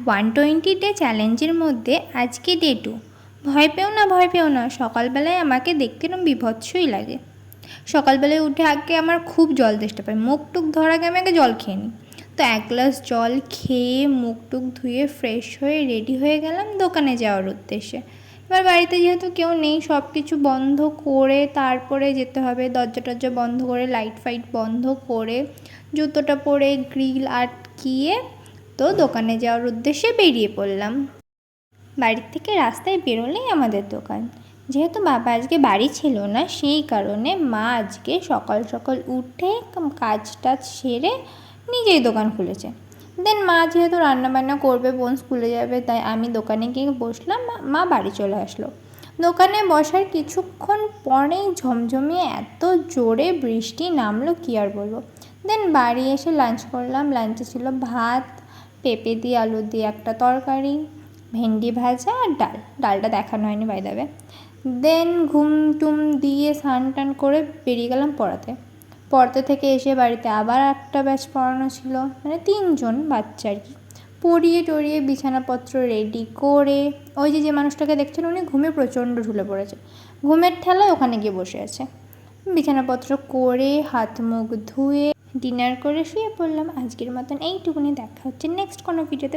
120 day চ্যালেঞ্জের মধ্যে আজকে ডে 2। ভয় পেও না, সকালবেলায় আমাকে দেখতে এরকম বিভৎসই লাগে। সকালবেলায় উঠে আগে আমার খুব জল তেষ্টা পায়, মুখ টুক ধরার আগে আমি আগে জল খেয়ে নিই। তো 1 গ্লাস জল খেয়ে মুখ টুক ধুয়ে ফ্রেশ হয়ে রেডি হয়ে গেলাম দোকানে যাওয়ার উদ্দেশ্যে। এবার বাড়িতে যেহেতু কেউ নেই, সব কিছু বন্ধ করে তারপরে যেতে হবে। দরজা টরজা বন্ধ করে, লাইট ফাইট বন্ধ করে, জুতোটা পরে গ্রিল আটকিয়ে তো দোকানে যাওয়ার উদ্দেশ্যে বেরিয়ে পড়লাম। বাড়ির থেকে রাস্তায় বেরোলেই আমাদের দোকান। যেহেতু বাবা আজকে বাড়ি ছিল না, সেই কারণে মা আজকে সকাল সকাল উঠে কাজ টাজ সেরে নিজেই দোকান খুলেছে। দেন মা যেহেতু রান্নাবান্না করবে, বোন স্কুলে যাবে, তাই আমি দোকানে গিয়ে বসলাম, মা বাড়ি চলে আসলো। দোকানে বসার কিছুক্ষণ পরেই ঝমঝমিয়ে এত জোরে বৃষ্টি নামলো কি আর বলবো। দেন বাড়ি এসে লাঞ্চ করলাম। লাঞ্চে ছিল ভাত, পেঁপে দিয়ে আলু দিয়ে একটা তরকারি, ভেন্ডি ভাজা আর ডালটা দেখানো হয়নি বাই দ্য ওয়ে। দেন ঘুম টুম দিয়ে স্নান টান করে বেরিয়ে গেলাম পড়তে থেকে এসে বাড়িতে আবার একটা ব্যাচ পড়ানো ছিল, মানে 3জন বাচ্চা আর কি। পড়িয়ে টড়িয়ে বিছানাপত্র রেডি করে, ওই যে মানুষটাকে দেখছেন উনি ঘুমে প্রচণ্ড ঢুলে পড়েছে, ঘুমের ঠেলায় ওখানে গিয়ে বসে আছে। বিছানাপত্র করে হাত মুখ ধুয়ে ডিনার করে শুয়ে পড়লাম। আজকের মতন এইটুকুনি, দেখা হচ্ছে নেক্সট কোনো ভিডিওতে।